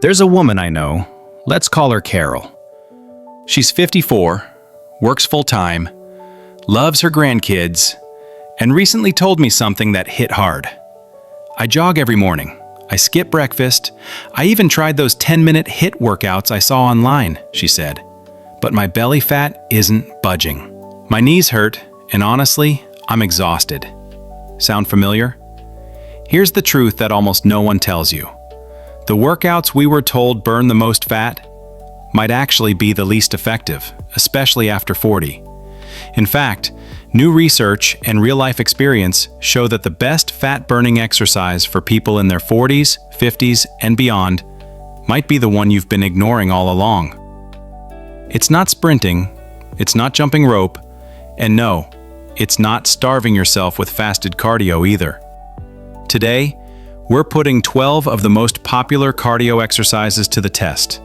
There's a woman I know, let's call her Carol. She's 54, works full-time, loves her grandkids, and recently told me something that hit hard. I jog every morning, I skip breakfast, I even tried those 10-minute HIIT workouts I saw online, she said. But my belly fat isn't budging. My knees hurt, and honestly, I'm exhausted. Sound familiar? Here's the truth that almost no one tells you. The workouts we were told burn the most fat might actually be the least effective, especially after 40. In fact, new research and real-life experience show that the best fat-burning exercise for people in their 40s, 50s, and beyond might be the one you've been ignoring all along. It's not sprinting, it's not jumping rope, and no, it's not starving yourself with fasted cardio either. Today, we're putting 12 of the most popular cardio exercises to the test.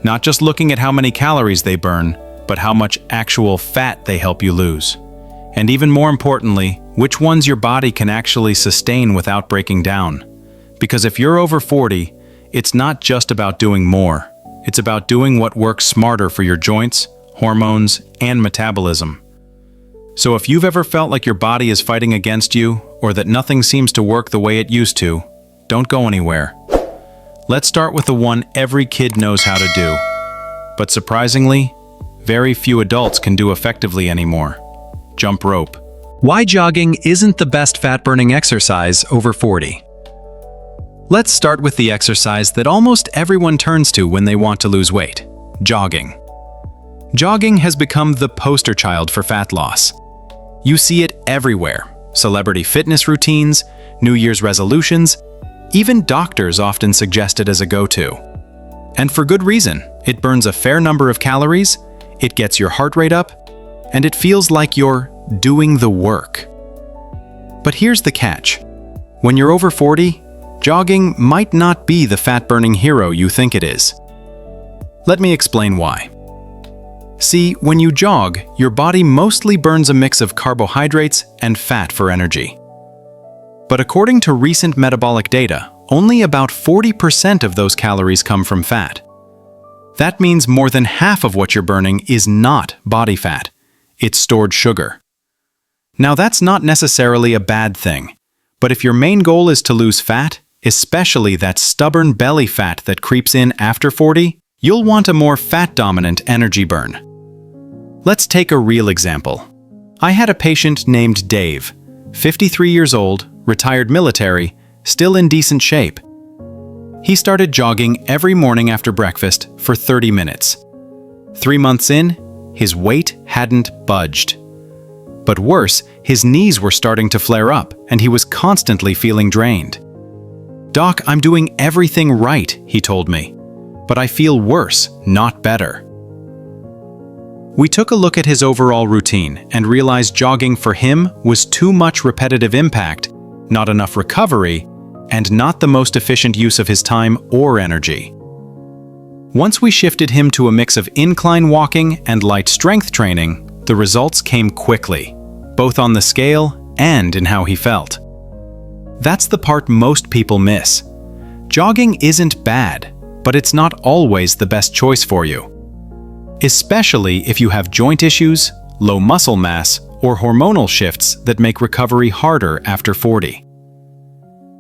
Not just looking at how many calories they burn, but how much actual fat they help you lose. And even more importantly, which ones your body can actually sustain without breaking down. Because if you're over 40, it's not just about doing more. It's about doing what works smarter for your joints, hormones, and metabolism. So if you've ever felt like your body is fighting against you, or that nothing seems to work the way it used to, don't go anywhere. Let's start with the one every kid knows how to do. But surprisingly, very few adults can do effectively anymore. Jump rope. Why jogging isn't the best fat-burning exercise over 40. Let's start with the exercise that almost everyone turns to when they want to lose weight: jogging. Jogging has become the poster child for fat loss. You see it everywhere: celebrity fitness routines, New Year's resolutions, even doctors often suggest it as a go-to. And for good reason. It burns a fair number of calories, it gets your heart rate up, and it feels like you're doing the work. But here's the catch. When you're over 40, jogging might not be the fat-burning hero you think it is. Let me explain why. See, when you jog, your body mostly burns a mix of carbohydrates and fat for energy. But according to recent metabolic data, only about 40% of those calories come from fat. That means more than half of what you're burning is not body fat. It's stored sugar. Now that's not necessarily a bad thing, but if your main goal is to lose fat, especially that stubborn belly fat that creeps in after 40, you'll want a more fat-dominant energy burn. Let's take a real example. I had a patient named Dave, 53 years old, retired military, still in decent shape. He started jogging every morning after breakfast for 30 minutes. 3 months in, his weight hadn't budged. But worse, his knees were starting to flare up, and he was constantly feeling drained. "Doc, I'm doing everything right," he told me, "but I feel worse, not better." We took a look at his overall routine and realized jogging for him was too much repetitive impact, not enough recovery, and not the most efficient use of his time or energy. Once we shifted him to a mix of incline walking and light strength training, the results came quickly, both on the scale and in how he felt. That's the part most people miss. Jogging isn't bad, but it's not always the best choice for you. Especially if you have joint issues, low muscle mass, or hormonal shifts that make recovery harder after 40.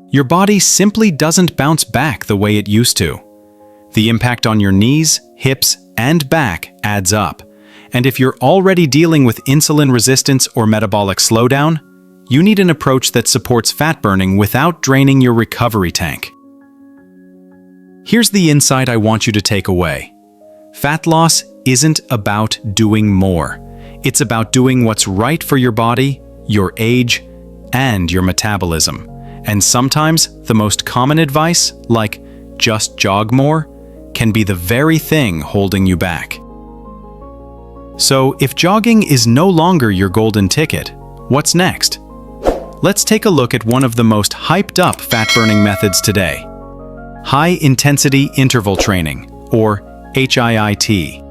Your body simply doesn't bounce back the way it used to. The impact on your knees, hips, and back adds up. And if you're already dealing with insulin resistance or metabolic slowdown, you need an approach that supports fat burning without draining your recovery tank. Here's the insight I want you to take away. Fat loss isn't about doing more. It's about doing what's right for your body, your age, and your metabolism. And sometimes the most common advice, like just jog more, can be the very thing holding you back. So if jogging is no longer your golden ticket, what's next? Let's take a look at one of the most hyped up fat-burning methods today: high-intensity interval training, or HIIT.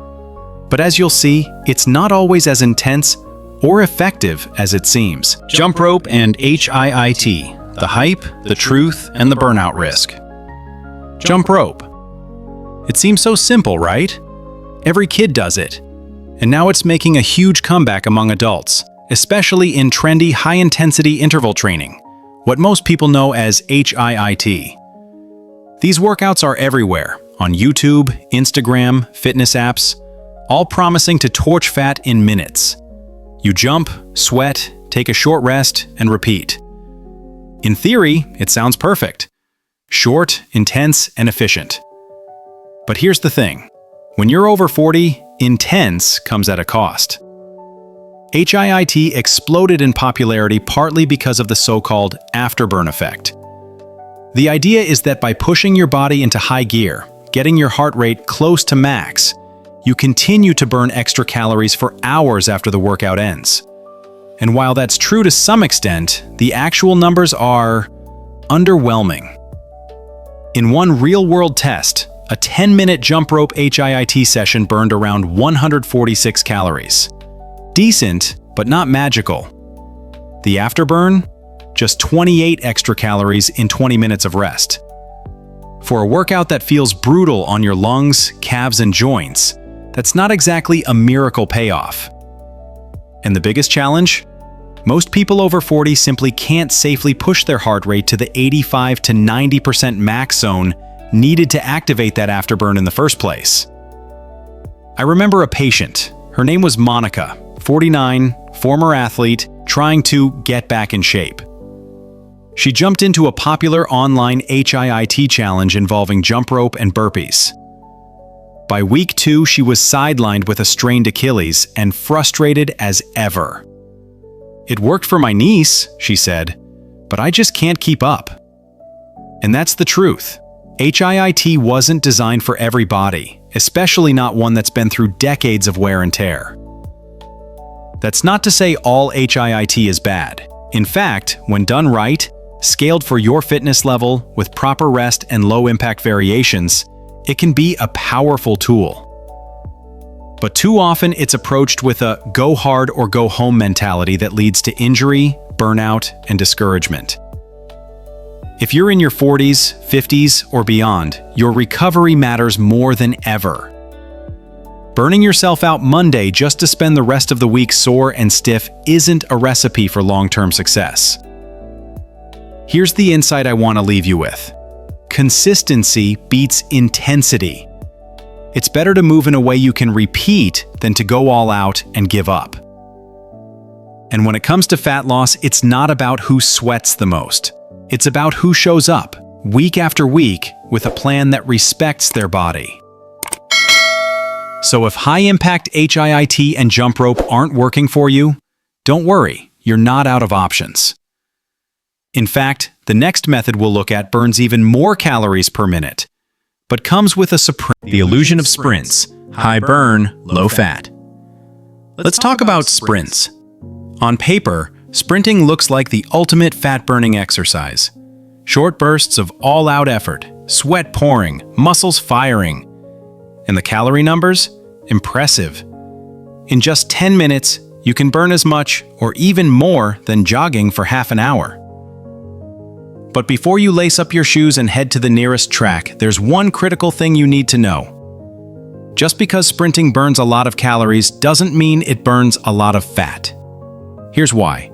But as you'll see, it's not always as intense or effective as it seems. Jump rope and HIIT. The hype, the truth, and the burnout risk. Jump rope. It seems so simple, right? Every kid does it. And now it's making a huge comeback among adults, especially in trendy high-intensity interval training, what most people know as HIIT. These workouts are everywhere, on YouTube, Instagram, fitness apps, all promising to torch fat in minutes. You jump, sweat, take a short rest, and repeat. In theory, it sounds perfect. Short, intense, and efficient. But here's the thing. When you're over 40, intense comes at a cost. HIIT exploded in popularity partly because of the so-called afterburn effect. The idea is that by pushing your body into high gear, getting your heart rate close to max, you continue to burn extra calories for hours after the workout ends. And while that's true to some extent, the actual numbers are underwhelming. In one real-world test, a 10-minute jump rope HIIT session burned around 146 calories. Decent, but not magical. The afterburn? Just 28 extra calories in 20 minutes of rest. For a workout that feels brutal on your lungs, calves, and joints, that's not exactly a miracle payoff. And the biggest challenge? Most people over 40 simply can't safely push their heart rate to the 85 to 90% max zone needed to activate that afterburn in the first place. I remember a patient. Her name was Monica, 49, former athlete, trying to get back in shape. She jumped into a popular online HIIT challenge involving jump rope and burpees. By week 2, she was sidelined with a strained Achilles and frustrated as ever. "It worked for my niece," she said, "but I just can't keep up." And that's the truth. HIIT wasn't designed for every body, especially not one that's been through decades of wear and tear. That's not to say all HIIT is bad. In fact, when done right, scaled for your fitness level with proper rest and low-impact variations, it can be a powerful tool. But too often it's approached with a go hard or go home mentality that leads to injury, burnout, and discouragement. If you're in your 40s, 50s, or beyond, your recovery matters more than ever. Burning yourself out Monday just to spend the rest of the week sore and stiff isn't a recipe for long-term success. Here's the insight I want to leave you with. Consistency beats intensity. It's better to move in a way you can repeat than to go all out and give up. And when it comes to fat loss, it's not about who sweats the most. It's about who shows up, week after week, with a plan that respects their body. So if high-impact HIIT and jump rope aren't working for you, don't worry, you're not out of options. In fact, the next method we'll look at burns even more calories per minute, but comes with a the illusion of sprints, high burn, low fat. Let's talk about sprints. On paper, sprinting looks like the ultimate fat-burning exercise. Short bursts of all-out effort, sweat pouring, muscles firing. And the calorie numbers? Impressive. In just 10 minutes, you can burn as much or even more than jogging for half an hour. But before you lace up your shoes and head to the nearest track, there's one critical thing you need to know. Just because sprinting burns a lot of calories doesn't mean it burns a lot of fat. Here's why.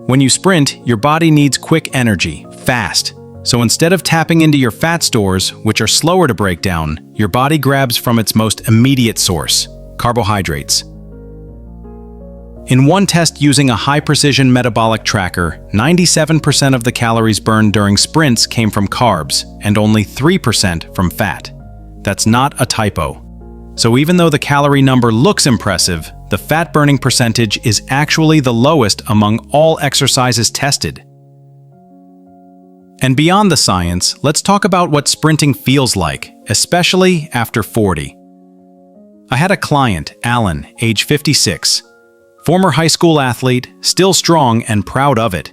When you sprint, your body needs quick energy, fast. So instead of tapping into your fat stores, which are slower to break down, your body grabs from its most immediate source, carbohydrates. In one test using a high-precision metabolic tracker, 97% of the calories burned during sprints came from carbs and only 3% from fat. That's not a typo. So even though the calorie number looks impressive, the fat-burning percentage is actually the lowest among all exercises tested. And beyond the science, let's talk about what sprinting feels like, especially after 40. I had a client, Alan, age 56. Former high school athlete, still strong and proud of it.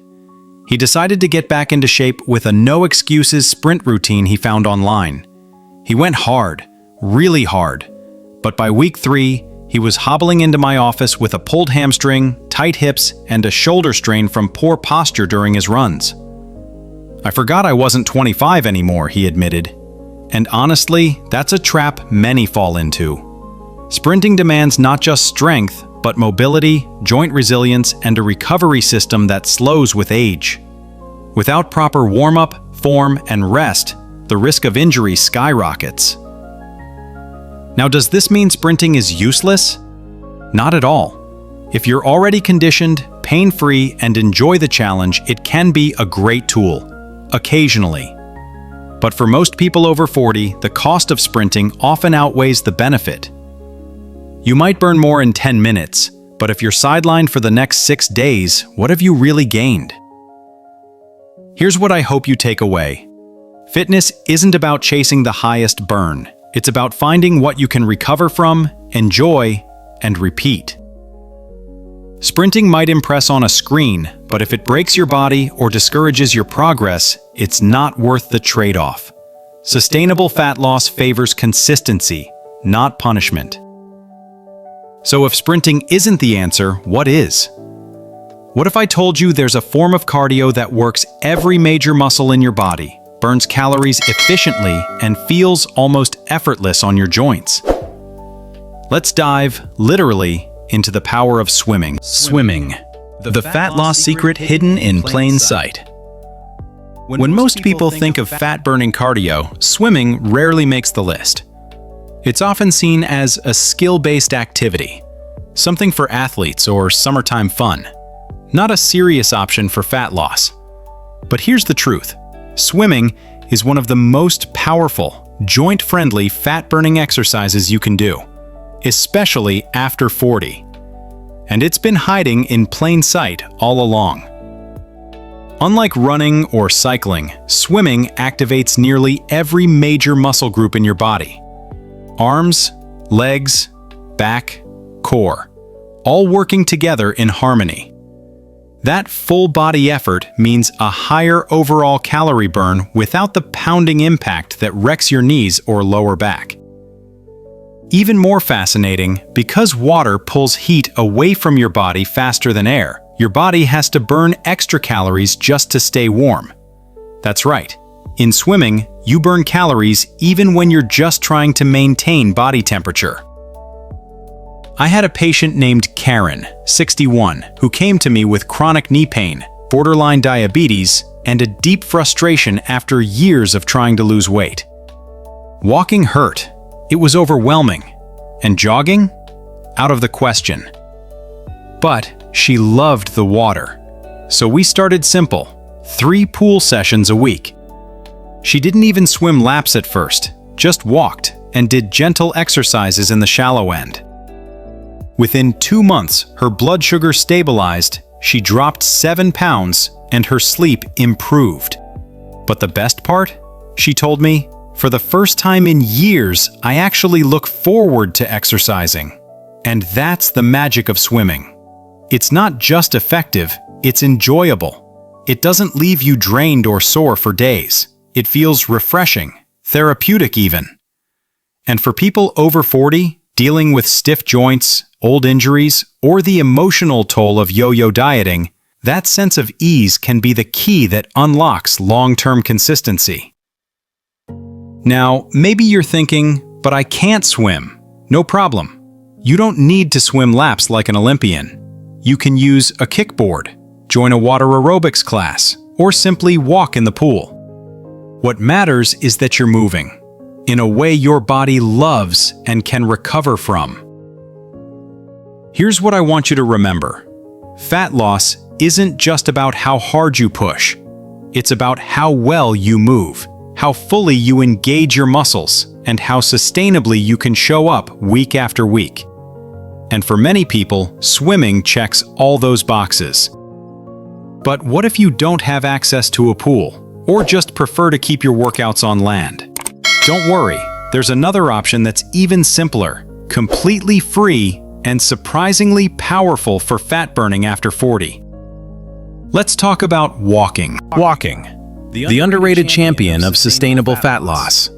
He decided to get back into shape with a no-excuses sprint routine he found online. He went hard, really hard, but by week 3, he was hobbling into my office with a pulled hamstring, tight hips, and a shoulder strain from poor posture during his runs. "I forgot I wasn't 25 anymore," he admitted. And honestly, that's a trap many fall into. Sprinting demands not just strength, but mobility, joint resilience, and a recovery system that slows with age. Without proper warm-up, form, and rest, the risk of injury skyrockets. Now, does this mean sprinting is useless? Not at all. If you're already conditioned, pain-free, and enjoy the challenge, it can be a great tool, occasionally. But for most people over 40, the cost of sprinting often outweighs the benefit. You might burn more in 10 minutes, but if you're sidelined for the next 6 days, what have you really gained? Here's what I hope you take away. Fitness isn't about chasing the highest burn. It's about finding what you can recover from, enjoy, and repeat. Sprinting might impress on a screen, but if it breaks your body or discourages your progress, it's not worth the trade-off. Sustainable fat loss favors consistency, not punishment. So if sprinting isn't the answer, what is? What if I told you there's a form of cardio that works every major muscle in your body, burns calories efficiently, and feels almost effortless on your joints? Let's dive, literally, into the power of swimming. Swimming, the fat loss secret hidden in plain sight. When most people think of fat-burning cardio, swimming rarely makes the list. It's often seen as a skill-based activity, something for athletes or summertime fun, not a serious option for fat loss. But here's the truth. Swimming is one of the most powerful, joint-friendly fat-burning exercises you can do, especially after 40. And it's been hiding in plain sight all along. Unlike running or cycling, swimming activates nearly every major muscle group in your body. Arms, legs, back, core, all working together in harmony. That full body effort means a higher overall calorie burn without the pounding impact that wrecks your knees or lower back. Even more fascinating, because water pulls heat away from your body faster than air, your body has to burn extra calories just to stay warm. That's right. In swimming, you burn calories even when you're just trying to maintain body temperature. I had a patient named Karen, 61, who came to me with chronic knee pain, borderline diabetes, and a deep frustration after years of trying to lose weight. Walking hurt. It was overwhelming. And jogging? Out of the question. But she loved the water. So we started simple, 3 pool sessions a week. She didn't even swim laps at first, just walked and did gentle exercises in the shallow end. Within 2 months, her blood sugar stabilized, she dropped 7 pounds, and her sleep improved. But the best part? She told me, for the first time in years, I actually look forward to exercising. And that's the magic of swimming. It's not just effective, it's enjoyable. It doesn't leave you drained or sore for days. It feels refreshing, therapeutic even. And for people over 40, dealing with stiff joints, old injuries, or the emotional toll of yo-yo dieting, that sense of ease can be the key that unlocks long-term consistency. Now, maybe you're thinking, but I can't swim. No problem. You don't need to swim laps like an Olympian. You can use a kickboard, join a water aerobics class, or simply walk in the pool. What matters is that you're moving, in a way your body loves and can recover from. Here's what I want you to remember. Fat loss isn't just about how hard you push. It's about how well you move, how fully you engage your muscles, and how sustainably you can show up week after week. And for many people, swimming checks all those boxes. But what if you don't have access to a pool, or just prefer to keep your workouts on land? Don't worry, there's another option that's even simpler, completely free, and surprisingly powerful for fat burning after 40. Let's talk about walking. Walking, the underrated champion of sustainable fat loss.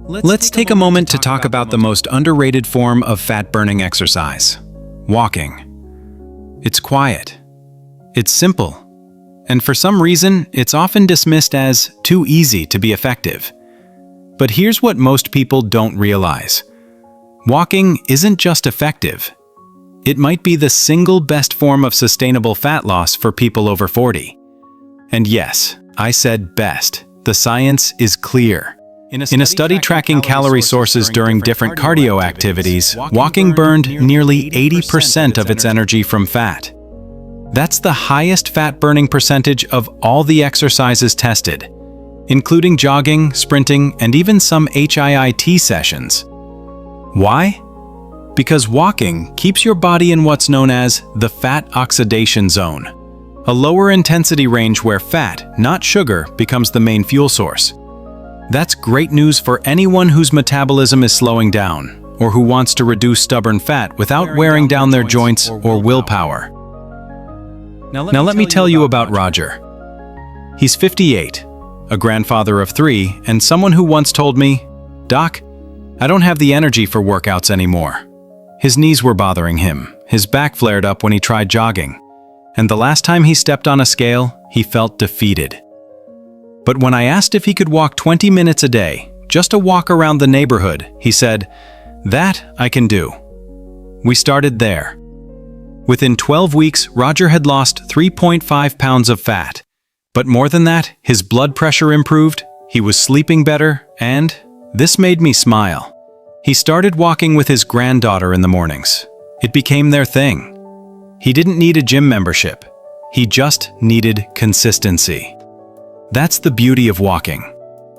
Let's take a moment to talk about the most underrated form of fat-burning exercise, walking. It's quiet. It's simple. And for some reason, it's often dismissed as too easy to be effective. But here's what most people don't realize. Walking isn't just effective. It might be the single best form of sustainable fat loss for people over 40. And yes, I said best. The science is clear. In a study tracking calorie sources during different cardio activities, walking burned nearly 80% of its energy from fat. That's the highest fat-burning percentage of all the exercises tested, including jogging, sprinting, and even some HIIT sessions. Why? Because walking keeps your body in what's known as the fat oxidation zone, a lower intensity range where fat, not sugar, becomes the main fuel source. That's great news for anyone whose metabolism is slowing down, or who wants to reduce stubborn fat without wearing down their joints or willpower. Now let me tell you about Roger. He's 58, a grandfather of 3, and someone who once told me, "Doc, I don't have the energy for workouts anymore." His knees were bothering him, his back flared up when he tried jogging, and the last time he stepped on a scale, he felt defeated. But when I asked if he could walk 20 minutes a day, just a walk around the neighborhood, he said, "That I can do." We started there. Within 12 weeks, Roger had lost 3.5 pounds of fat. But more than that, his blood pressure improved, he was sleeping better, and this made me smile. He started walking with his granddaughter in the mornings. It became their thing. He didn't need a gym membership. He just needed consistency. That's the beauty of walking.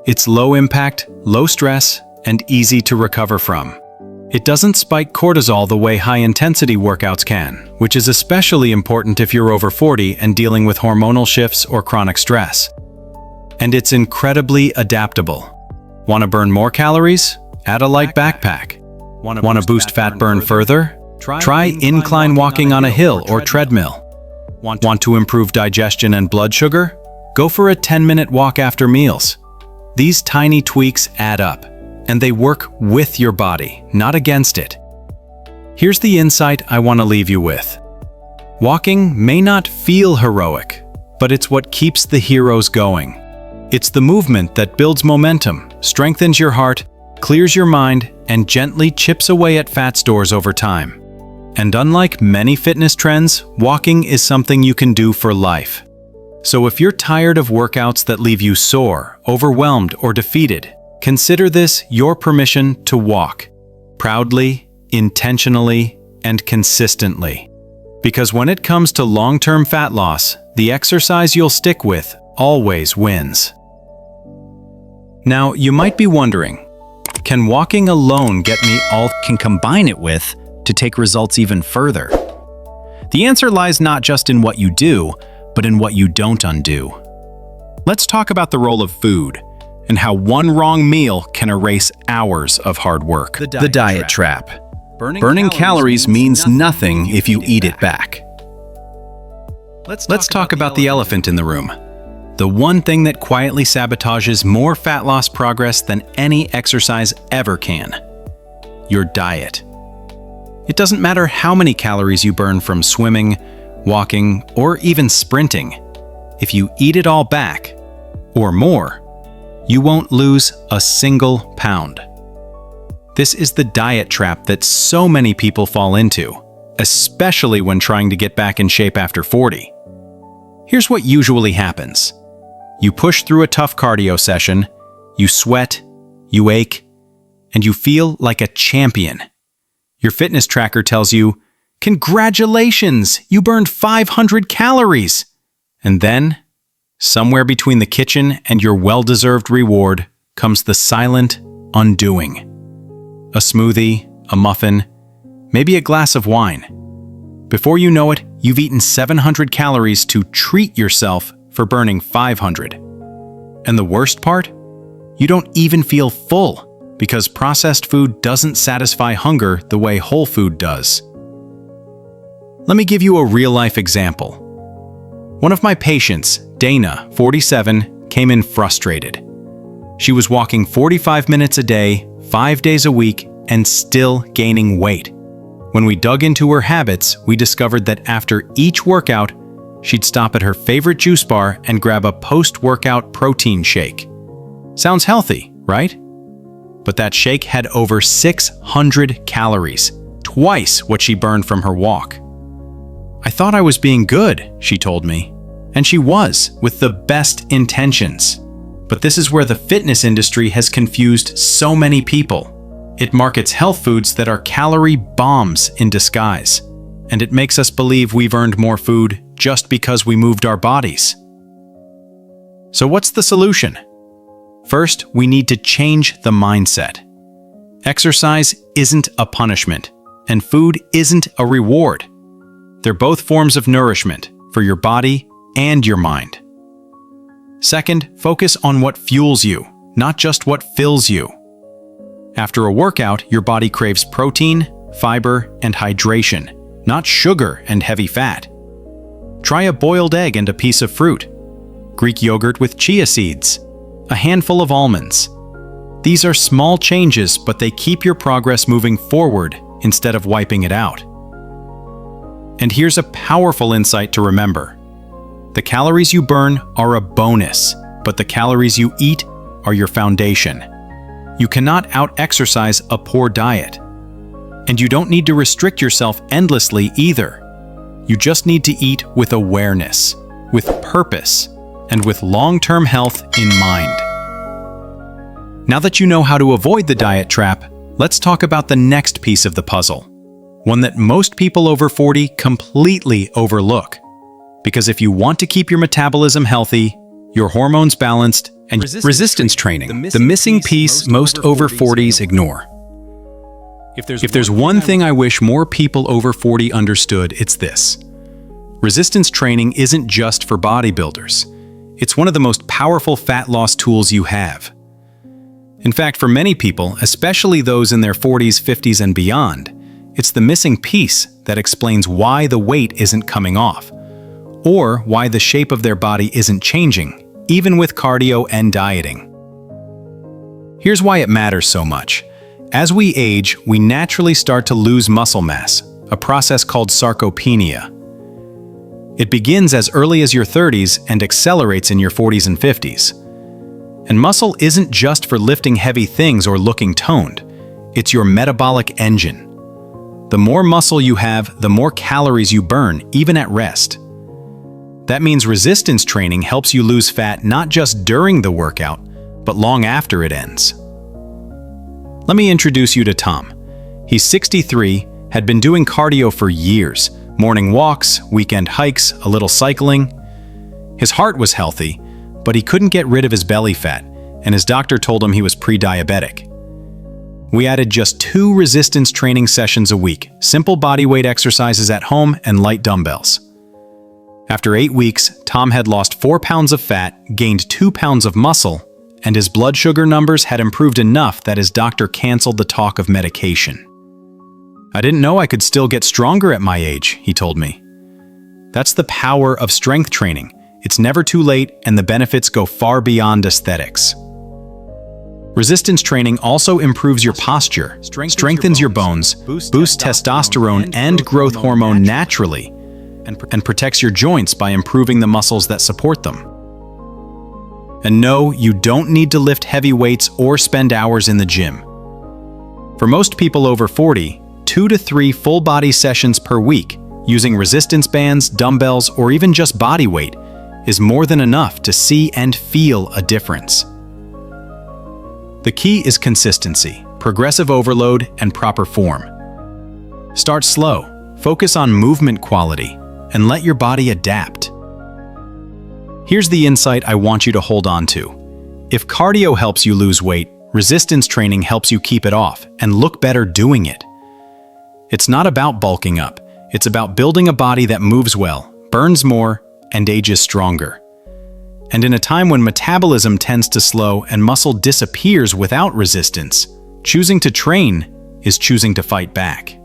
It's low impact, low stress, and easy to recover from. It doesn't spike cortisol the way high-intensity workouts can, which is especially important if you're over 40 and dealing with hormonal shifts or chronic stress. And it's incredibly adaptable. Want to burn more calories? Add a light backpack. Want to boost fat burn further? Try incline walking on a hill or treadmill. Want to improve digestion and blood sugar? Go for a 10-minute walk after meals. These tiny tweaks add up, and they work with your body, not against it. Here's the insight I want to leave you with. Walking may not feel heroic, but it's what keeps the heroes going. It's the movement that builds momentum, strengthens your heart, clears your mind, and gently chips away at fat stores over time. And unlike many fitness trends, walking is something you can do for life. So if you're tired of workouts that leave you sore, overwhelmed, or defeated, consider this your permission to walk, proudly, intentionally, and consistently. Because when it comes to long-term fat loss, the exercise you'll stick with always wins. Now, you might be wondering, can walking alone get me all I can combine it with to take results even further? The answer lies not just in what you do, but in what you don't undo. Let's talk about the role of food and how one wrong meal can erase hours of hard work. The diet trap. Burning calories means nothing if you eat it back. Let's talk about the elephant in the room. The one thing that quietly sabotages more fat loss progress than any exercise ever can. Your diet. It doesn't matter how many calories you burn from swimming, walking, or even sprinting. If you eat it all back, or more, you won't lose a single pound. This is the diet trap that so many people fall into, especially when trying to get back in shape after 40. Here's what usually happens. You push through a tough cardio session, you sweat, you ache, and you feel like a champion. Your fitness tracker tells you, "Congratulations, you burned 500 calories!" And then, somewhere between the kitchen and your well-deserved reward comes the silent undoing. A smoothie, a muffin, maybe a glass of wine. Before you know it, you've eaten 700 calories to treat yourself for burning 500. And the worst part? You don't even feel full because processed food doesn't satisfy hunger the way whole food does. Let me give you a real-life example. One of my patients, Dana, 47, came in frustrated. She was walking 45 minutes a day, 5 days a week, and still gaining weight. When we dug into her habits, we discovered that after each workout, she'd stop at her favorite juice bar and grab a post-workout protein shake. Sounds healthy, right? But that shake had over 600 calories, twice what she burned from her walk. "I thought I was being good," she told me. And she was, with the best intentions. But this is where the fitness industry has confused so many people. It markets health foods that are calorie bombs in disguise. And it makes us believe we've earned more food just because we moved our bodies. So what's the solution? First, we need to change the mindset. Exercise isn't a punishment, and food isn't a reward. They're both forms of nourishment for your body and your mind. Second, focus on what fuels you, not just what fills you. After a workout, your body craves protein, fiber, and hydration, not sugar and heavy fat. Try a boiled egg and a piece of fruit, Greek yogurt with chia seeds, a handful of almonds. These are small changes, but they keep your progress moving forward instead of wiping it out. And here's a powerful insight to remember. The calories you burn are a bonus, but the calories you eat are your foundation. You cannot out-exercise a poor diet. And you don't need to restrict yourself endlessly either. You just need to eat with awareness, with purpose, and with long-term health in mind. Now that you know how to avoid the diet trap, let's talk about the next piece of the puzzle, one that most people over 40 completely overlook. Because if you want to keep your metabolism healthy, your hormones balanced, and resistance training, the missing piece most over 40s ignore. If there's one thing I wish more people over 40 understood, it's this. Resistance training isn't just for bodybuilders. It's one of the most powerful fat loss tools you have. In fact, for many people, especially those in their 40s, 50s, and beyond, it's the missing piece that explains why the weight isn't coming off, or why the shape of their body isn't changing, even with cardio and dieting. Here's why it matters so much. As we age, we naturally start to lose muscle mass, a process called sarcopenia. It begins as early as your 30s and accelerates in your 40s and 50s. And muscle isn't just for lifting heavy things or looking toned. It's your metabolic engine. The more muscle you have, the more calories you burn, even at rest. That means resistance training helps you lose fat not just during the workout, but long after it ends. Let me introduce you to Tom. He's 63, had been doing cardio for years, morning walks, weekend hikes, a little cycling. His heart was healthy, but he couldn't get rid of his belly fat, and his doctor told him he was pre-diabetic. We added just 2 resistance training sessions a week, simple bodyweight exercises at home and light dumbbells. After 8 weeks, Tom had lost 4 pounds of fat, gained 2 pounds of muscle, and his blood sugar numbers had improved enough that his doctor canceled the talk of medication. "I didn't know I could still get stronger at my age," he told me. That's the power of strength training. It's never too late, and the benefits go far beyond aesthetics. Resistance training also improves your posture, strengthens your bones, boosts testosterone and growth hormone naturally, and protects your joints by improving the muscles that support them. And no, you don't need to lift heavy weights or spend hours in the gym. For most people over 40, 2 to 3 full-body sessions per week, using resistance bands, dumbbells, or even just body weight, is more than enough to see and feel a difference. The key is consistency, progressive overload, and proper form. Start slow, focus on movement quality, and let your body adapt. Here's the insight I want you to hold on to. If cardio helps you lose weight, resistance training helps you keep it off and look better doing it. It's not about bulking up. It's about building a body that moves well, burns more, and ages stronger. And in a time when metabolism tends to slow and muscle disappears without resistance, choosing to train is choosing to fight back.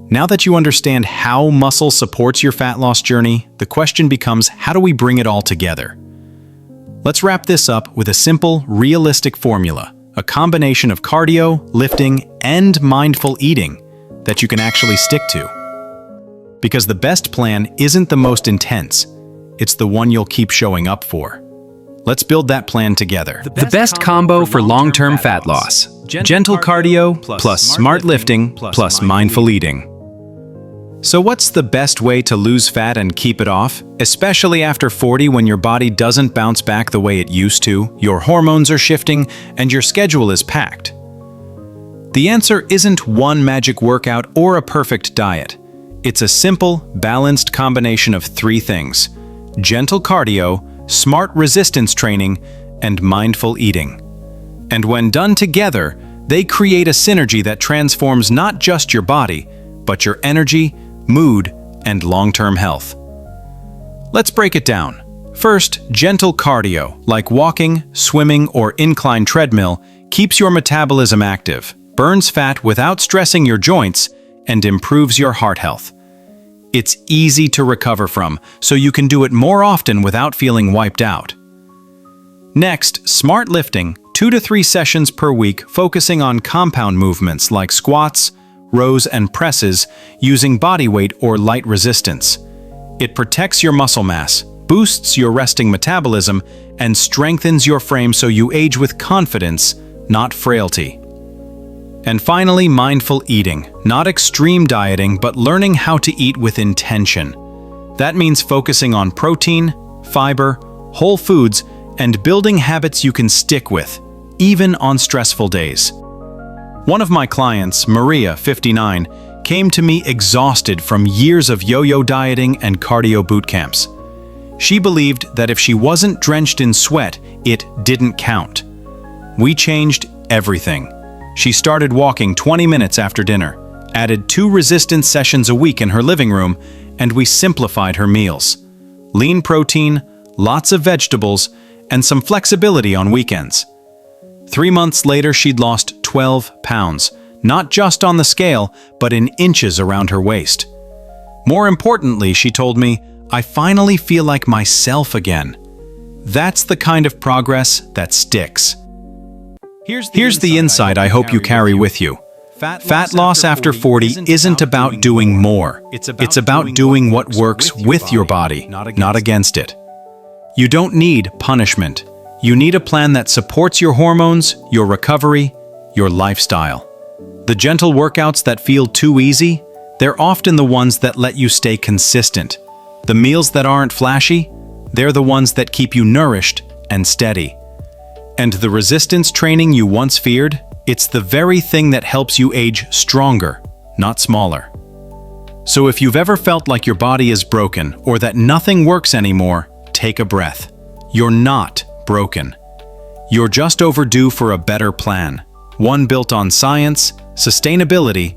Now that you understand how muscle supports your fat loss journey, the question becomes, how do we bring it all together? Let's wrap this up with a simple, realistic formula, a combination of cardio, lifting, and mindful eating that you can actually stick to. Because the best plan isn't the most intense, it's the one you'll keep showing up for. Let's build that plan together. The best combo for long-term fat loss. Gentle cardio plus smart lifting plus mindful eating. So what's the best way to lose fat and keep it off, especially after 40 when your body doesn't bounce back the way it used to, your hormones are shifting, and your schedule is packed? The answer isn't one magic workout or a perfect diet. It's a simple, balanced combination of three things: gentle cardio, smart resistance training, and mindful eating. And when done together, they create a synergy that transforms not just your body, but your energy, mood, and long-term health. Let's break it down. First, gentle cardio, like walking, swimming, or incline treadmill, keeps your metabolism active, burns fat without stressing your joints, and improves your heart health. It's easy to recover from, so you can do it more often without feeling wiped out. Next, smart lifting, 2 to 3 sessions per week, focusing on compound movements like squats, rows, and presses, using body weight or light resistance. It protects your muscle mass, boosts your resting metabolism, and strengthens your frame so you age with confidence, not frailty. And finally, mindful eating, not extreme dieting, but learning how to eat with intention. That means focusing on protein, fiber, whole foods, and building habits you can stick with, even on stressful days. One of my clients, Maria, 59, came to me exhausted from years of yo-yo dieting and cardio boot camps. She believed that if she wasn't drenched in sweat, it didn't count. We changed everything. She started walking 20 minutes after dinner, added 2 resistance sessions a week in her living room, and we simplified her meals. Lean protein, lots of vegetables, and some flexibility on weekends. 3 months later, she'd lost 12 pounds, not just on the scale, but in inches around her waist. More importantly, she told me, "I finally feel like myself again." That's the kind of progress that sticks. Here's the insight I hope you carry with you. Fat loss after 40 isn't about doing more. It's about doing what works with your body, not against it. You don't need punishment. You need a plan that supports your hormones, your recovery, your lifestyle. The gentle workouts that feel too easy, they're often the ones that let you stay consistent. The meals that aren't flashy, they're the ones that keep you nourished and steady. And the resistance training you once feared, it's the very thing that helps you age stronger, not smaller. So if you've ever felt like your body is broken or that nothing works anymore, take a breath. You're not broken. You're just overdue for a better plan, one built on science, sustainability,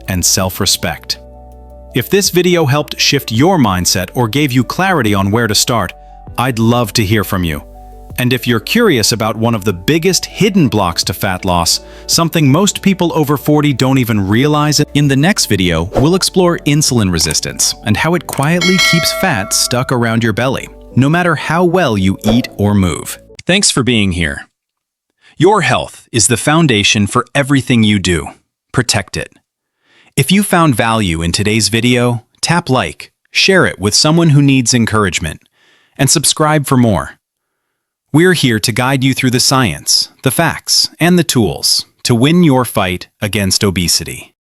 and self-respect. If this video helped shift your mindset or gave you clarity on where to start, I'd love to hear from you. And if you're curious about one of the biggest hidden blocks to fat loss, something most people over 40 don't even realize, in the next video, we'll explore insulin resistance and how it quietly keeps fat stuck around your belly, no matter how well you eat or move. Thanks for being here. Your health is the foundation for everything you do. Protect it. If you found value in today's video, tap like, share it with someone who needs encouragement, and subscribe for more. We're here to guide you through the science, the facts, and the tools to win your fight against obesity.